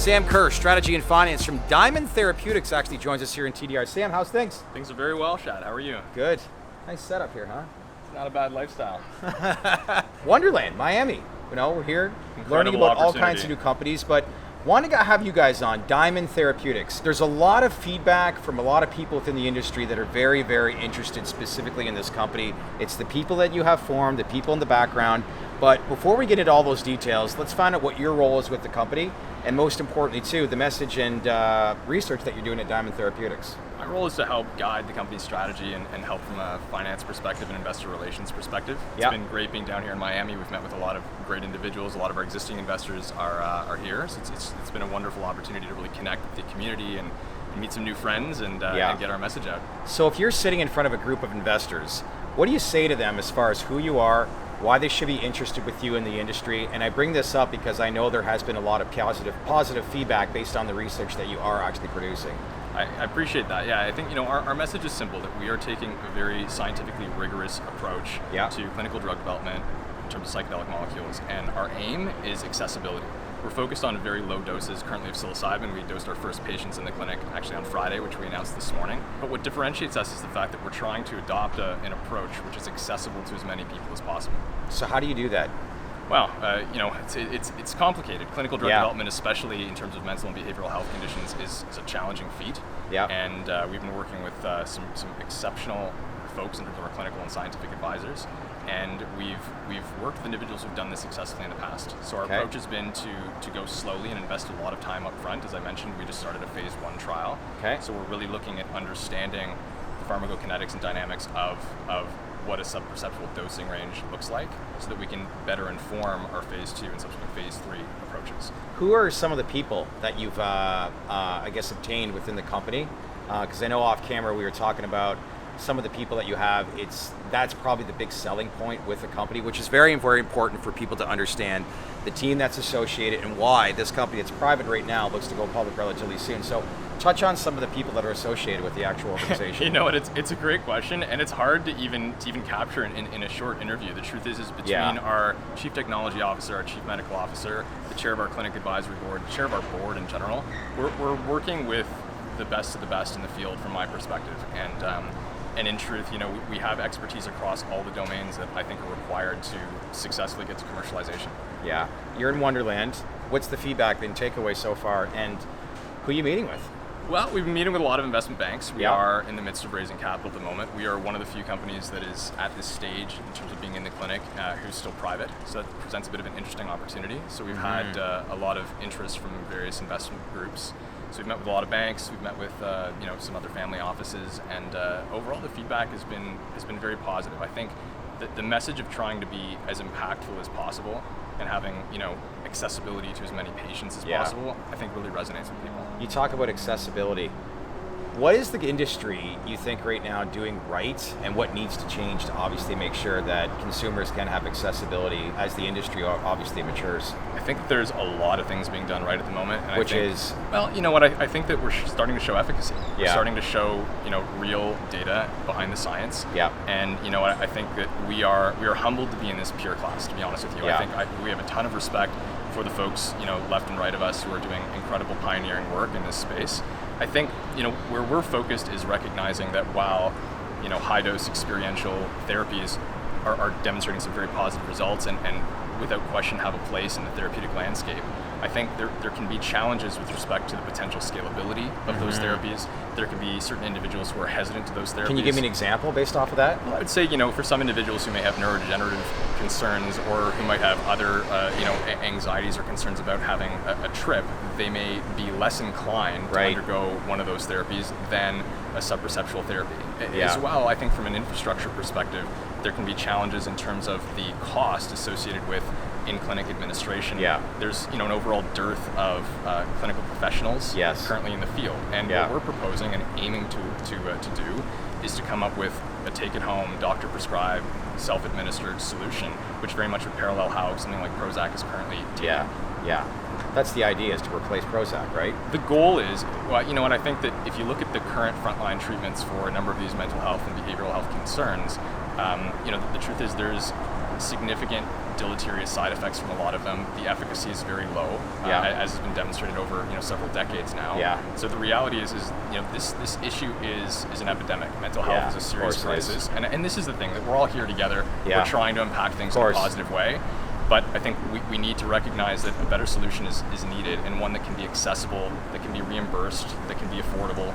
Sam Kerr, Strategy and Finance from Diamond Therapeutics, actually joins us here in TDR. Sam, how's things? Things are very well, Shad. How are you? Good. Nice setup here, huh? It's not a bad lifestyle. Wonderland, Miami. You know, we're here learning about all kinds of new companies, but wanting to have you guys on Diamond Therapeutics. There's a lot of feedback from a lot of people within the industry that are very, very interested specifically in this company. It's the people that you have formed, the people in the background. But before we get into all those details, let's find out what your role is with the company, and most importantly too, the message and research that you're doing at Diamond Therapeutics. My role is to help guide the company's strategy and help from a finance perspective and investor relations perspective. It's been great being down here in Miami. We've met with a lot of great individuals. A lot of our existing investors are here. So it's been a wonderful opportunity to really connect with the community and meet some new friends and get our message out. So if you're sitting in front of a group of investors, what do you say to them as far as who you are, why they should be interested with you in the industry? And I bring this up because I know there has been a lot of positive feedback based on the research that you are actually producing. I appreciate that. Yeah, I think our message is simple, that we are taking a very scientifically rigorous approach to clinical drug development in terms of psychedelic molecules, and our aim is accessibility. We're focused on very low doses currently of psilocybin. We dosed our first patients in the clinic actually on Friday, which we announced this morning. But what differentiates us is the fact that we're trying to adopt an approach which is accessible to as many people as possible. So how do you do that? Well, it's complicated. Clinical drug development, especially in terms of mental and behavioral health conditions, is a challenging feat. And we've been working with some exceptional folks in terms of our clinical and scientific advisors. And we've worked with individuals who've done this successfully in the past. So our approach has been to go slowly and invest a lot of time up front. As I mentioned, we just started a phase 1 trial. So we're really looking at understanding the pharmacokinetics and dynamics of what a subperceptual dosing range looks like, so that we can better inform our phase 2 and subsequent phase 3 approaches. Who are some of the people that you've, I guess, obtained within the company? Because I know off camera we were talking about some of the people that you have. That's probably the big selling point with the company, which is very, very important for people to understand the team that's associated and why this company that's private right now looks to go public relatively soon. So touch on some of the people that are associated with the actual organization. You know what, it's a great question, and it's hard to even capture in a short interview. The truth is between our chief technology officer, our chief medical officer, the chair of our clinic advisory board, the chair of our board in general, we're working with the best of the best in the field from my perspective. And in truth, we have expertise across all the domains that I think are required to successfully get to commercialization. Yeah, you're in Wonderland. What's the feedback and takeaway so far, and who are you meeting with? Well, we've been meeting with a lot of investment banks. We are in the midst of raising capital at the moment. We are one of the few companies that is at this stage in terms of being in the clinic who's still private. So that presents a bit of an interesting opportunity. So we've had a lot of interest from various investment groups. So we've met with a lot of banks. We've met with some other family offices, and overall the feedback has been very positive. I think that the message of trying to be as impactful as possible and having accessibility to as many patients as possible, I think really resonates with people. You talk about accessibility. What is the industry, you think, right now doing right, and what needs to change to obviously make sure that consumers can have accessibility as the industry obviously matures? I think that there's a lot of things being done right at the moment. And Which is? Well, you know what, I think that we're starting to show efficacy. We're starting to show, real data behind the science. And, I think that we are humbled to be in this pure class, to be honest with you. I think we have a ton of respect for the folks, left and right of us who are doing incredible pioneering work in this space. I think, where we're focused is recognizing that while, high-dose experiential therapies are demonstrating some very positive results and without question have a place in the therapeutic landscape, I think there can be challenges with respect to the potential scalability of those therapies. There can be certain individuals who are hesitant to those therapies. Can you give me an example based off of that? Well, I would say, for some individuals who may have neurodegenerative concerns or who might have other, anxieties or concerns about having a trip, they may be less inclined to undergo one of those therapies than a subperceptual therapy. As well, I think from an infrastructure perspective, there can be challenges in terms of the cost associated with in-clinic administration. There's an overall dearth of clinical professionals currently in the field, and what we're proposing and aiming to do is to come up with a take-it-home, doctor-prescribed, self-administered solution, which very much would parallel how something like Prozac is currently taken. That's the idea, is to replace Prozac, right? The goal is, and I think that if you look at the current frontline treatments for a number of these mental health and behavioral health concerns, the truth is there's significant deleterious side effects from a lot of them. The efficacy is very low, as has been demonstrated over several decades now. Yeah. So the reality is this issue is an epidemic. Mental health is a serious crisis, and this is the thing, that we're all here together. We're trying to impact things in a positive way. But I think we need to recognize that a better solution is needed, and one that can be accessible, that can be reimbursed, that can be affordable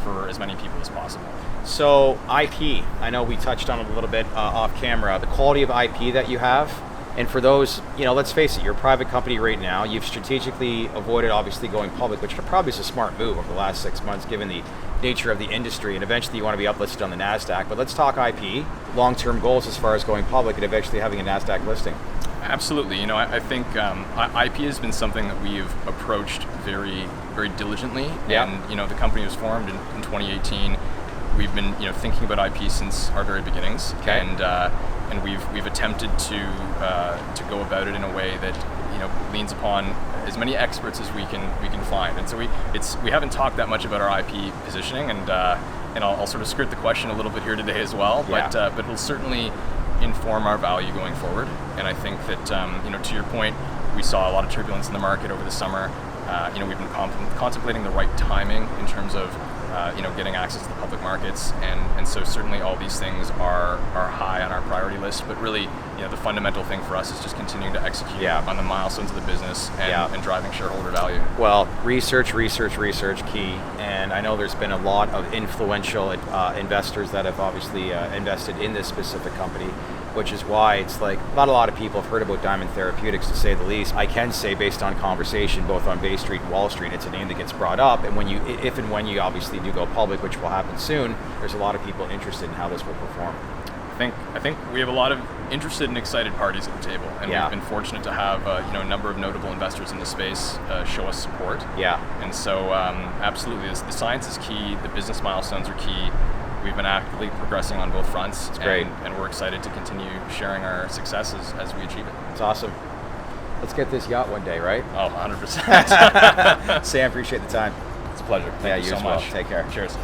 for as many people as possible. So IP, I know we touched on it a little bit off camera, the quality of IP that you have. And for those, let's face it, you're a private company right now. You've strategically avoided obviously going public, which probably is a smart move over the last 6 months given the nature of the industry, and eventually you want to be uplisted on the Nasdaq. But let's talk IP, long-term goals as far as going public and eventually having a Nasdaq listing. Absolutely. I think IP has been something that we've approached very, very diligently. And the company was formed in 2018. We've been thinking about IP since our very beginnings. Okay. And we've attempted to go about it in a way that leans upon as many experts as we can find. And so we haven't talked that much about our IP positioning, and I'll sort of skirt the question a little bit here today as well. But it'll certainly inform our value going forward. And I think that to your point, we saw a lot of turbulence in the market over the summer. We've been contemplating the right timing in terms of getting access to the public markets, and so certainly all these things are high on our priority list. But really, the fundamental thing for us is just continuing to execute on the milestones of the business and driving shareholder value. Well, research, key. And I know there's been a lot of influential investors that have obviously invested in this specific company, which is why it's like not a lot of people have heard about Diamond Therapeutics, to say the least. I can say, based on conversation both on Bay Street and Wall Street, it's a name that gets brought up. And if and when you obviously do go public, which will happen soon, there's a lot of people interested in how this will perform. I think we have a lot of interested and excited parties at the table, and we've been fortunate to have a number of notable investors in the space show us support. And so absolutely, the science is key. The business milestones are key. We've been actively progressing on both fronts. It's great. And we're excited to continue sharing our successes as we achieve it. It's awesome. Let's get this yacht one day, right? Oh, 100%. Sam, appreciate the time. It's a pleasure. Thank you so as well. much. Take care. Cheers.